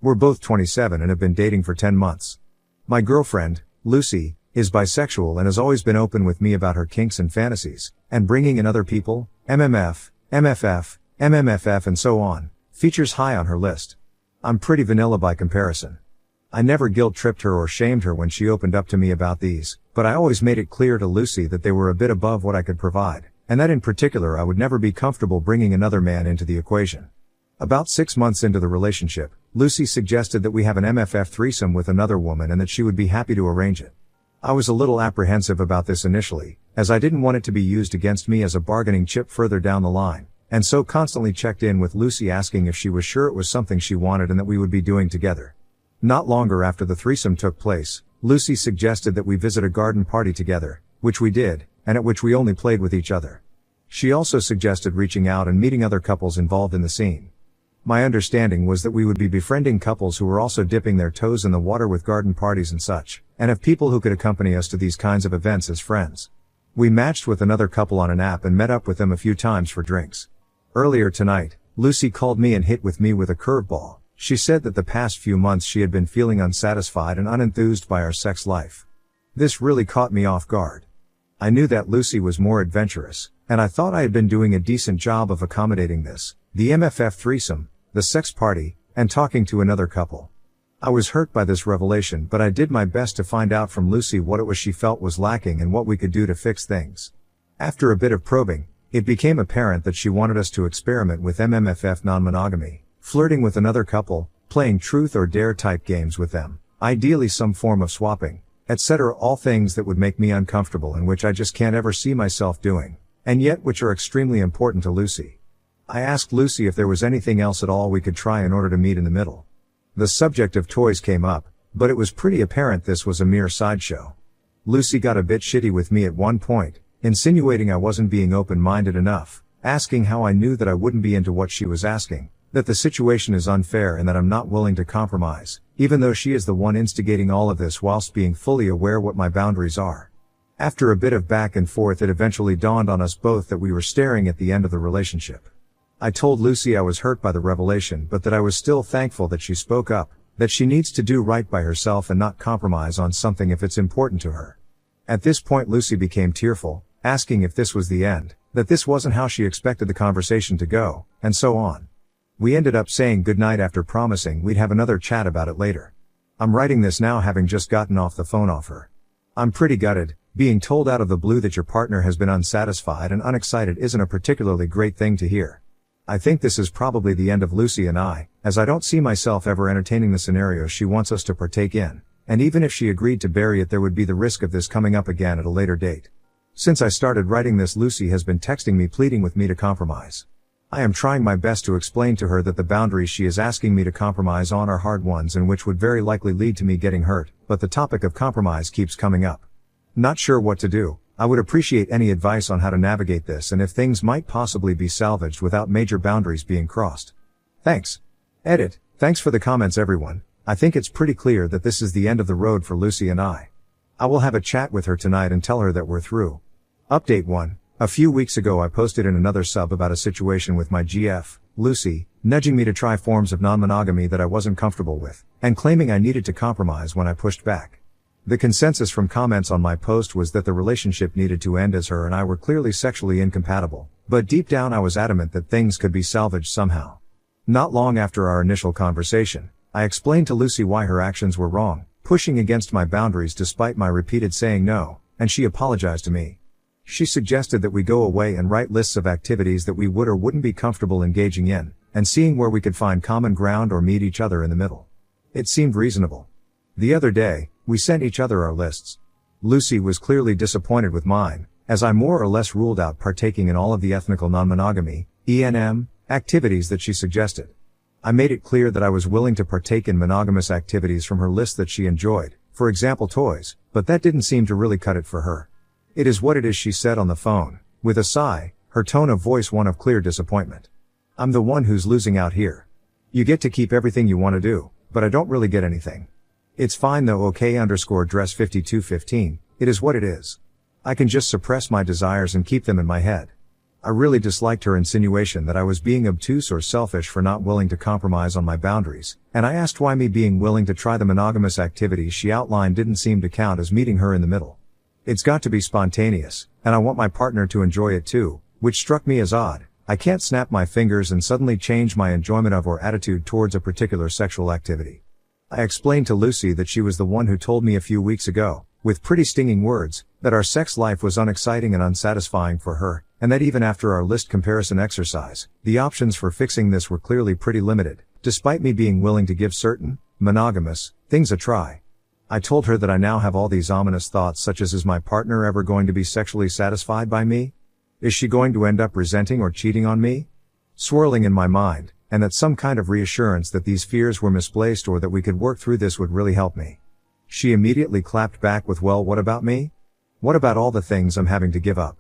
We're both 27 and have been dating for 10 months. My girlfriend, Lucy, is bisexual and has always been open with me about her kinks and fantasies, and bringing in other people, MMF, MFF, MMFF and so on, features high on her list. I'm pretty vanilla by comparison. I never guilt-tripped her or shamed her when she opened up to me about these, but I always made it clear to Lucy that they were a bit above what I could provide, and that in particular I would never be comfortable bringing another man into the equation. About 6 months into the relationship, Lucy suggested that we have an MFF threesome with another woman and that she would be happy to arrange it. I was a little apprehensive about this initially, as I didn't want it to be used against me as a bargaining chip further down the line, and so constantly checked in with Lucy asking if she was sure it was something she wanted and that we would be doing together. Not longer after the threesome took place, Lucy suggested that we visit a garden party together, which we did, and at which we only played with each other. She also suggested reaching out and meeting other couples involved in the scene. My understanding was that we would be befriending couples who were also dipping their toes in the water with garden parties and such, and have people who could accompany us to these kinds of events as friends. We matched with another couple on an app and met up with them a few times for drinks. Earlier tonight, Lucy called me and hit with me with a curveball. She said that the past few months she had been feeling unsatisfied and unenthused by our sex life. This really caught me off guard. I knew that Lucy was more adventurous, and I thought I had been doing a decent job of accommodating this, the MFF threesome, the sex party, and talking to another couple. I was hurt by this revelation, but I did my best to find out from Lucy what it was she felt was lacking and what we could do to fix things. After a bit of probing, it became apparent that she wanted us to experiment with MMFF non-monogamy, flirting with another couple, playing truth or dare type games with them, ideally some form of swapping, etc. All things that would make me uncomfortable and which I just can't ever see myself doing, and yet which are extremely important to Lucy. I asked Lucy if there was anything else at all we could try in order to meet in the middle. The subject of toys came up, but it was pretty apparent this was a mere sideshow. Lucy got a bit shitty with me at one point, insinuating I wasn't being open-minded enough, asking how I knew that I wouldn't be into what she was asking, that the situation is unfair and that I'm not willing to compromise, even though she is the one instigating all of this whilst being fully aware what my boundaries are. After a bit of back and forth, it eventually dawned on us both that we were staring at the end of the relationship. I told Lucy I was hurt by the revelation, but that I was still thankful that she spoke up, that she needs to do right by herself and not compromise on something if it's important to her. At this point Lucy became tearful, asking if this was the end, that this wasn't how she expected the conversation to go, and so on. We ended up saying goodnight after promising we'd have another chat about it later. I'm writing this now having just gotten off the phone off her. I'm pretty gutted. Being told out of the blue that your partner has been unsatisfied and unexcited isn't a particularly great thing to hear. I think this is probably the end of Lucy and I, as I don't see myself ever entertaining the scenario she wants us to partake in, and even if she agreed to bury it there would be the risk of this coming up again at a later date. Since I started writing this, Lucy has been texting me pleading with me to compromise. I am trying my best to explain to her that the boundaries she is asking me to compromise on are hard ones and which would very likely lead to me getting hurt, but the topic of compromise keeps coming up. Not sure what to do. I would appreciate any advice on how to navigate this and if things might possibly be salvaged without major boundaries being crossed. Thanks. Edit. Thanks for the comments everyone. I think it's pretty clear that this is the end of the road for Lucy and I. I will have a chat with her tonight and tell her that we're through. Update 1. A few weeks ago I posted in another sub about a situation with my GF, Lucy, nudging me to try forms of non-monogamy that I wasn't comfortable with, and claiming I needed to compromise when I pushed back. The consensus from comments on my post was that the relationship needed to end as her and I were clearly sexually incompatible, but deep down I was adamant that things could be salvaged somehow. Not long after our initial conversation, I explained to Lucy why her actions were wrong, pushing against my boundaries despite my repeated saying no, and she apologized to me. She suggested that we go away and write lists of activities that we would or wouldn't be comfortable engaging in, and seeing where we could find common ground or meet each other in the middle. It seemed reasonable. The other day, we sent each other our lists. Lucy was clearly disappointed with mine, as I more or less ruled out partaking in all of the ethnical non-monogamy, ENM, activities that she suggested. I made it clear that I was willing to partake in monogamous activities from her list that she enjoyed, for example toys, but that didn't seem to really cut it for her. It is what it is, she said on the phone, with a sigh, her tone of voice one of clear disappointment. I'm the one who's losing out here. You get to keep everything you want to do, but I don't really get anything. It's fine though, OK_dress 5215, it is what it is. I can just suppress my desires and keep them in my head. I really disliked her insinuation that I was being obtuse or selfish for not willing to compromise on my boundaries, and I asked why me being willing to try the monogamous activities she outlined didn't seem to count as meeting her in the middle. It's got to be spontaneous, and I want my partner to enjoy it too, which struck me as odd. I can't snap my fingers and suddenly change my enjoyment of or attitude towards a particular sexual activity. I explained to Lucy that she was the one who told me a few weeks ago, with pretty stinging words, that our sex life was unexciting and unsatisfying for her, and that even after our list comparison exercise, the options for fixing this were clearly pretty limited, despite me being willing to give certain, monogamous, things a try. I told her that I now have all these ominous thoughts such as, is my partner ever going to be sexually satisfied by me? Is she going to end up resenting or cheating on me? Swirling in my mind, and that some kind of reassurance that these fears were misplaced or that we could work through this would really help me. She immediately clapped back with, well, what about me? What about all the things I'm having to give up?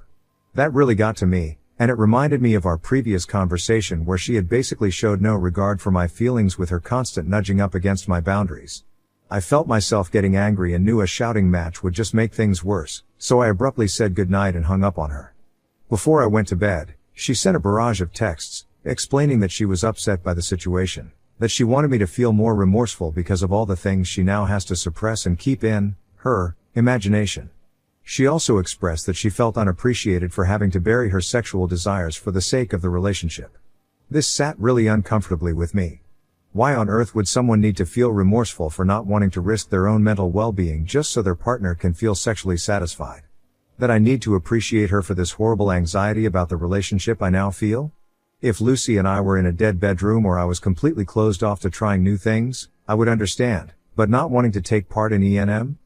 That really got to me, and it reminded me of our previous conversation where she had basically showed no regard for my feelings with her constant nudging up against my boundaries. I felt myself getting angry and knew a shouting match would just make things worse, so I abruptly said goodnight and hung up on her. Before I went to bed, she sent a barrage of texts, explaining that she was upset by the situation, that she wanted me to feel more remorseful because of all the things she now has to suppress and keep in her imagination. She also expressed that she felt unappreciated for having to bury her sexual desires for the sake of the relationship. This sat really uncomfortably with me. Why on earth would someone need to feel remorseful for not wanting to risk their own mental well-being just so their partner can feel sexually satisfied? That I need to appreciate her for this horrible anxiety about the relationship I now feel? If Lucy and I were in a dead bedroom or I was completely closed off to trying new things, I would understand, but not wanting to take part in E&M?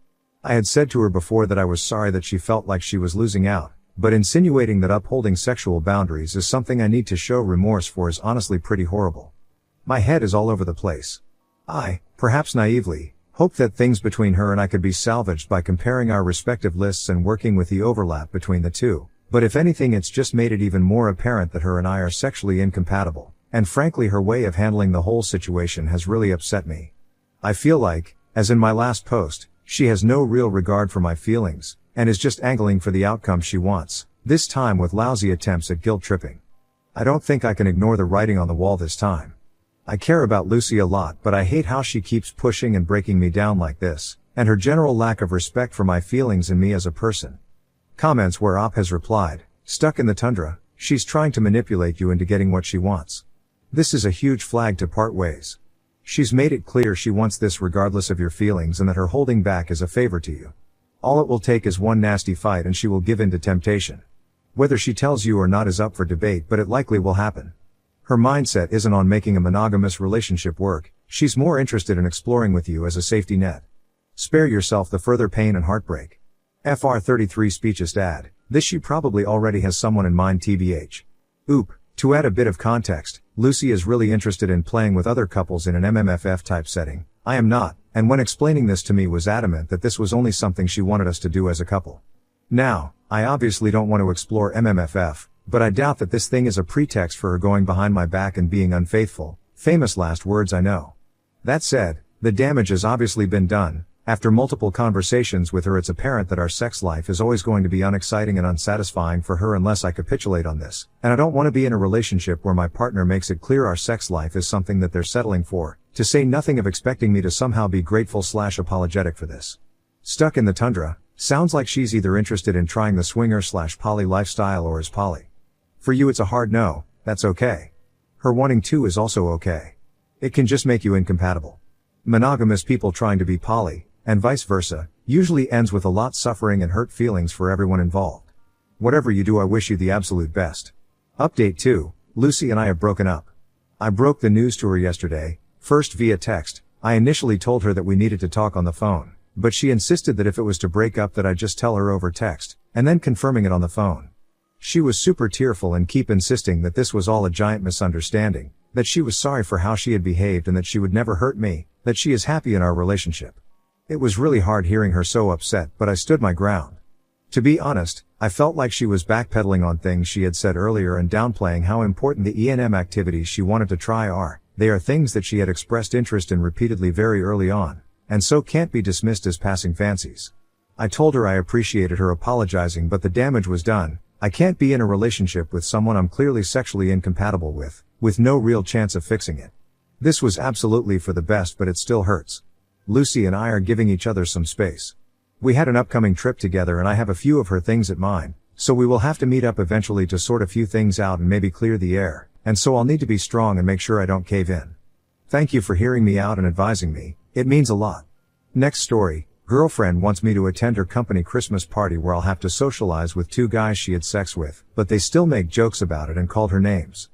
I had said to her before that I was sorry that she felt like she was losing out, but insinuating that upholding sexual boundaries is something I need to show remorse for is honestly pretty horrible. My head is all over the place. I, perhaps naively, hoped that things between her and I could be salvaged by comparing our respective lists and working with the overlap between the two, but if anything it's just made it even more apparent that her and I are sexually incompatible, and frankly her way of handling the whole situation has really upset me. I feel like, as in my last post, she has no real regard for my feelings, and is just angling for the outcome she wants, this time with lousy attempts at guilt tripping. I don't think I can ignore the writing on the wall this time. I care about Lucy a lot, but I hate how she keeps pushing and breaking me down like this, and her general lack of respect for my feelings and me as a person. Comments where Op has replied, stuck in the tundra, she's trying to manipulate you into getting what she wants. This is a huge flag to part ways. She's made it clear she wants this regardless of your feelings and that her holding back is a favor to you. All it will take is one nasty fight and she will give in to temptation. Whether she tells you or not is up for debate, but it likely will happen. Her mindset isn't on making a monogamous relationship work, she's more interested in exploring with you as a safety net. Spare yourself the further pain and heartbreak. FR 33 Speechist add, this she probably already has someone in mind tbh. Oop, to add a bit of context, Lucy is really interested in playing with other couples in an MMFF type setting. I am not, and when explaining this to me was adamant that this was only something she wanted us to do as a couple. Now, I obviously don't want to explore MMFF, but I doubt that this thing is a pretext for her going behind my back and being unfaithful. Famous last words I know. That said, the damage has obviously been done. After multiple conversations with her it's apparent that our sex life is always going to be unexciting and unsatisfying for her unless I capitulate on this, and I don't want to be in a relationship where my partner makes it clear our sex life is something that they're settling for, to say nothing of expecting me to somehow be grateful/apologetic for this. Stuck in the tundra, sounds like she's either interested in trying the swinger/poly lifestyle or is poly. For you it's a hard no, that's okay. Her wanting to is also okay. It can just make you incompatible. Monogamous people trying to be poly, and vice versa, usually ends with a lot suffering and hurt feelings for everyone involved. Whatever you do I wish you the absolute best. Update 2, Lucy and I have broken up. I broke the news to her yesterday, first via text. I initially told her that we needed to talk on the phone, but she insisted that if it was to break up that I just tell her over text, and then confirming it on the phone. She was super tearful and keep insisting that this was all a giant misunderstanding, that she was sorry for how she had behaved and that she would never hurt me, that she is happy in our relationship. It was really hard hearing her so upset, but I stood my ground. To be honest, I felt like she was backpedaling on things she had said earlier and downplaying how important the E&M activities she wanted to try are. They are things that she had expressed interest in repeatedly very early on, and so can't be dismissed as passing fancies. I told her I appreciated her apologizing, but the damage was done, I can't be in a relationship with someone I'm clearly sexually incompatible with no real chance of fixing it. This was absolutely for the best, but it still hurts. Lucy and I are giving each other some space. We had an upcoming trip together and I have a few of her things at mine, so we will have to meet up eventually to sort a few things out and maybe clear the air, and so I'll need to be strong and make sure I don't cave in. Thank you for hearing me out and advising me, it means a lot. Next story. Girlfriend wants me to attend her company Christmas party where I'll have to socialize with two guys she had sex with, but they still make jokes about it and called her names.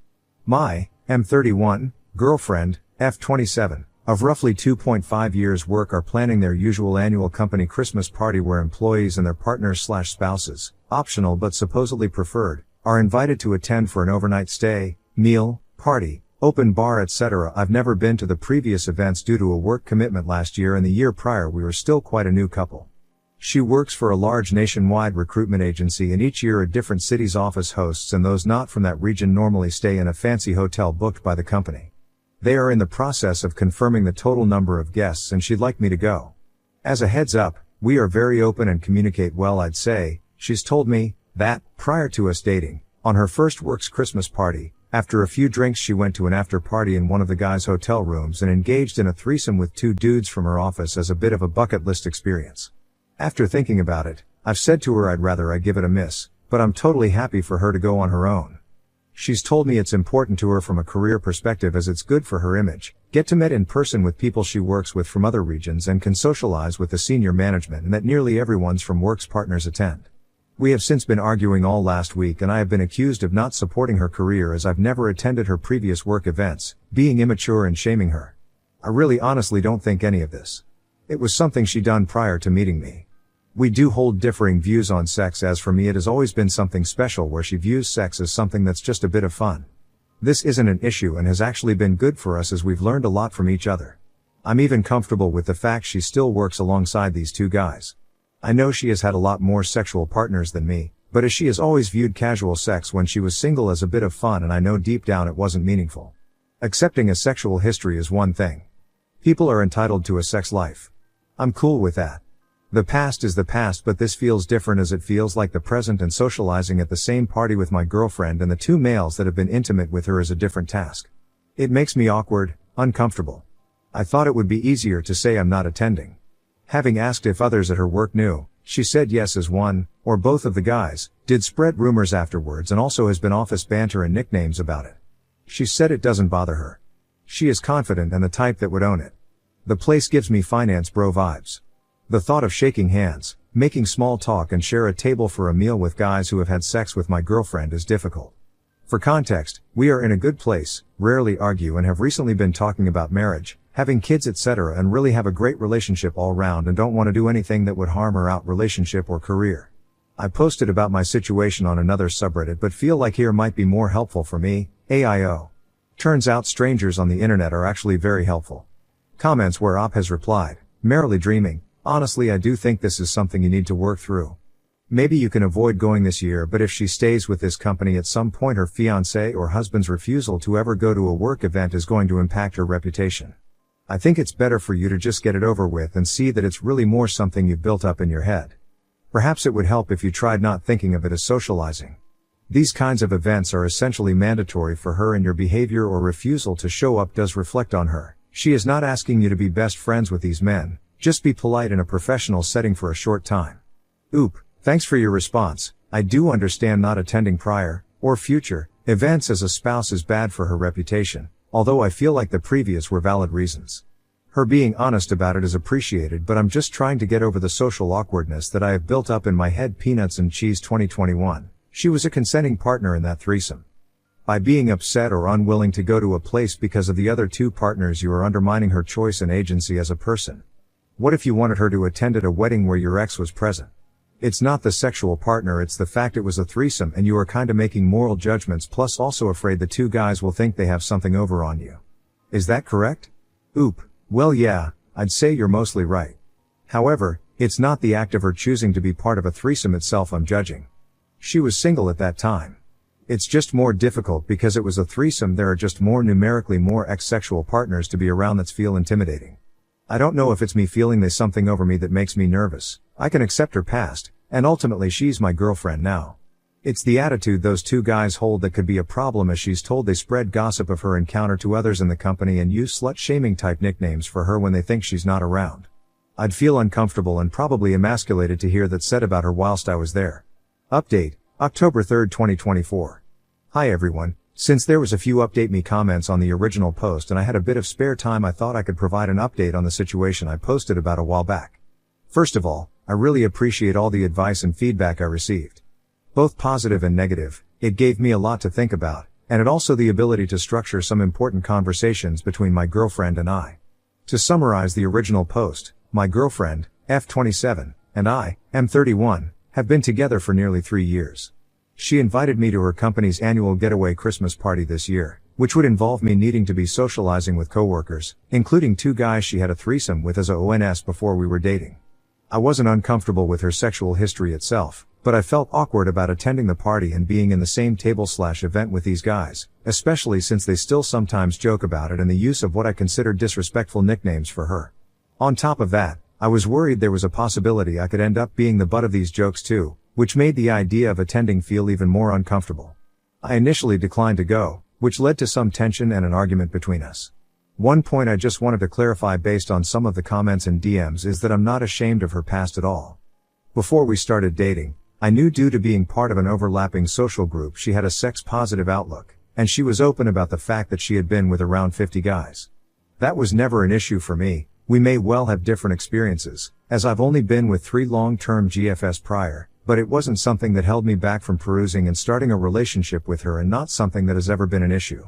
My, M31, girlfriend, F27, of roughly 2.5 years work are planning their usual annual company Christmas party where employees and their partners/spouses, optional but supposedly preferred, are invited to attend for an overnight stay, meal, party, open bar etc. I've never been to the previous events due to a work commitment last year, and the year prior we were still quite a new couple. She works for a large nationwide recruitment agency, and each year a different city's office hosts, and those not from that region normally stay in a fancy hotel booked by the company. They are in the process of confirming the total number of guests and she'd like me to go. As a heads up, we are very open and communicate well, I'd say. She's told me that, prior to us dating, on her first works Christmas party, after a few drinks she went to an after party in one of the guys' hotel rooms and engaged in a threesome with two dudes from her office as a bit of a bucket list experience. After thinking about it, I've said to her I'd rather I give it a miss, but I'm totally happy for her to go on her own. She's told me it's important to her from a career perspective as it's good for her image, get to meet in person with people she works with from other regions and can socialize with the senior management, and that nearly everyone's from works partners attend. We have since been arguing all last week and I have been accused of not supporting her career as I've never attended her previous work events, being immature and shaming her. I really honestly don't think any of this. It was something she done prior to meeting me. We do hold differing views on sex, as for me it has always been something special where she views sex as something that's just a bit of fun. This isn't an issue and has actually been good for us as we've learned a lot from each other. I'm even comfortable with the fact she still works alongside these two guys. I know she has had a lot more sexual partners than me, but as she has always viewed casual sex when she was single as a bit of fun, and I know deep down it wasn't meaningful. Accepting a sexual history is one thing. People are entitled to a sex life. I'm cool with that. The past is the past, but this feels different as it feels like the present, and socializing at the same party with my girlfriend and the two males that have been intimate with her is a different task. It makes me awkward, uncomfortable. I thought it would be easier to say I'm not attending. Having asked if others at her work knew, she said yes, as one, or both of the guys, did spread rumors afterwards, and also has been office banter and nicknames about it. She said it doesn't bother her. She is confident and the type that would own it. The place gives me finance bro vibes. The thought of shaking hands, making small talk and share a table for a meal with guys who have had sex with my girlfriend is difficult. For context, we are in a good place, rarely argue, and have recently been talking about marriage, having kids etc., and really have a great relationship all round and don't want to do anything that would harm her out relationship or career. I posted about my situation on another subreddit but feel like here might be more helpful for me, AIO. Turns out strangers on the internet are actually very helpful. Comments where Op has replied, merrily dreaming, honestly I do think this is something you need to work through. Maybe you can avoid going this year, but if she stays with this company at some point her fiancé or husband's refusal to ever go to a work event is going to impact her reputation. I think it's better for you to just get it over with and see that it's really more something you've built up in your head. Perhaps it would help if you tried not thinking of it as socializing. These kinds of events are essentially mandatory for her, and your behavior or refusal to show up does reflect on her. She is not asking you to be best friends with these men, just be polite in a professional setting for a short time. Oop. Thanks for your response. I do understand not attending prior, or future, events as a spouse is bad for her reputation, although I feel like the previous were valid reasons. Her being honest about it is appreciated, but I'm just trying to get over the social awkwardness that I have built up in my head. Peanuts and Cheese 2021. She was a consenting partner in that threesome. By being upset or unwilling to go to a place because of the other two partners, you are undermining her choice and agency as a person. What if you wanted her to attend at a wedding where your ex was present? It's not the sexual partner, it's the fact it was a threesome, and you are kinda making moral judgments, plus also afraid the two guys will think they have something over on you. Is that correct? Oop. Well yeah, I'd say you're mostly right. However, it's not the act of her choosing to be part of a threesome itself I'm judging. She was single at that time. It's just more difficult because it was a threesome. There are just numerically more ex-sexual partners to be around that feel intimidating. I don't know if it's me feeling there's something over me that makes me nervous. I can accept her past, and ultimately she's my girlfriend now. It's the attitude those two guys hold that could be a problem, as she's told they spread gossip of her encounter to others in the company and use slut-shaming type nicknames for her when they think she's not around. I'd feel uncomfortable and probably emasculated to hear that said about her whilst I was there. Update, October 3, 2024. Hi everyone. Since there was a few update me comments on the original post and I had a bit of spare time, I thought I could provide an update on the situation I posted about a while back. First of all, I really appreciate all the advice and feedback I received. Both positive and negative. It gave me a lot to think about, and it also the ability to structure some important conversations between my girlfriend and I. To summarize the original post, my girlfriend, F27, and I, M31, have been together for nearly 3 years. She invited me to her company's annual getaway Christmas party this year, which would involve me needing to be socializing with coworkers, including 2 guys she had a threesome with as a ONS before we were dating. I wasn't uncomfortable with her sexual history itself, but I felt awkward about attending the party and being in the same table/event with these guys, especially since they still sometimes joke about it and the use of what I considered disrespectful nicknames for her. On top of that, I was worried there was a possibility I could end up being the butt of these jokes too, which made the idea of attending feel even more uncomfortable. I initially declined to go, which led to some tension and an argument between us. One point I just wanted to clarify based on some of the comments and DMs is that I'm not ashamed of her past at all. Before we started dating, I knew due to being part of an overlapping social group she had a sex-positive outlook, and she was open about the fact that she had been with around 50 guys. That was never an issue for me. We may well have different experiences, as I've only been with 3 long-term GFS prior, but it wasn't something that held me back from perusing and starting a relationship with her, and not something that has ever been an issue.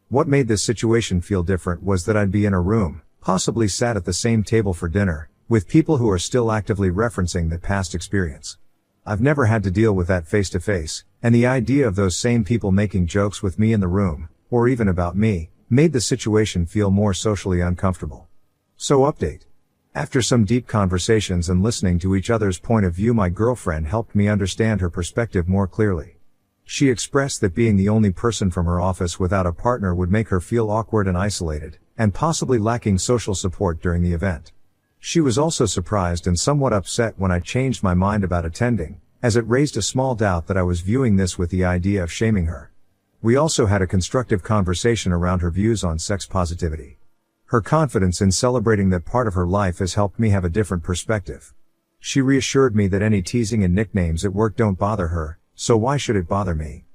What made this situation feel different was that I'd be in a room, possibly sat at the same table for dinner, with people who are still actively referencing that past experience. I've never had to deal with that face to face, and the idea of those same people making jokes with me in the room, or even about me, made the situation feel more socially uncomfortable. So update. After some deep conversations and listening to each other's point of view, my girlfriend helped me understand her perspective more clearly. She expressed that being the only person from her office without a partner would make her feel awkward and isolated, and possibly lacking social support during the event. She was also surprised and somewhat upset when I changed my mind about attending, as it raised a small doubt that I was viewing this with the idea of shaming her. We also had a constructive conversation around her views on sex positivity. Her confidence in celebrating that part of her life has helped me have a different perspective. She reassured me that any teasing and nicknames at work don't bother her, so why should it bother me?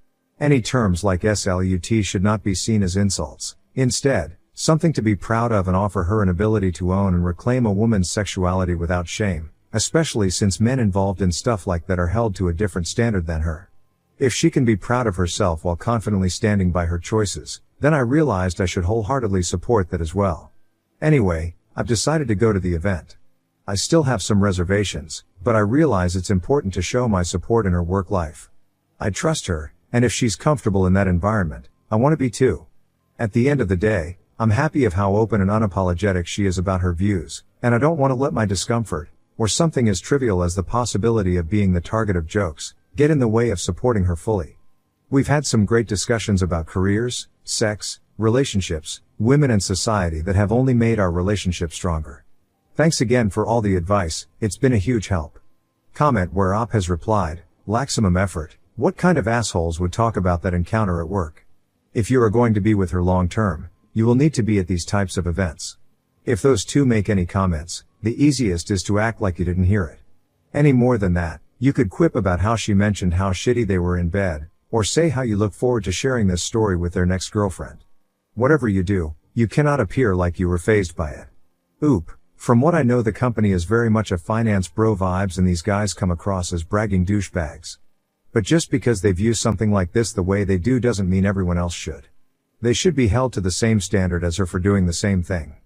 Any terms like slut should not be seen as insults. Instead, something to be proud of, and offer her an ability to own and reclaim a woman's sexuality without shame, especially since men involved in stuff like that are held to a different standard than her. If she can be proud of herself while confidently standing by her choices, then I realized I should wholeheartedly support that as well. Anyway, I've decided to go to the event. I still have some reservations, but I realize it's important to show my support in her work life. I trust her, and if she's comfortable in that environment, I want to be too. At the end of the day, I'm happy of how open and unapologetic she is about her views, and I don't want to let my discomfort, or something as trivial as the possibility of being the target of jokes, get in the way of supporting her fully. We've had some great discussions about careers, sex, relationships, women and society that have only made our relationship stronger. Thanks again for all the advice, it's been a huge help. Comment where Op has replied, "Maximum effort, what kind of assholes would talk about that encounter at work? If you are going to be with her long term, you will need to be at these types of events." If those two make any comments, the easiest is to act like you didn't hear it. Any more than that, you could quip about how she mentioned how shitty they were in bed, or say how you look forward to sharing this story with their next girlfriend. Whatever you do, you cannot appear like you were fazed by it. Oop. From what I know, the company is very much a finance bro vibes, and these guys come across as bragging douchebags. But just because they view something like this the way they do doesn't mean everyone else should. They should be held to the same standard as her for doing the same thing.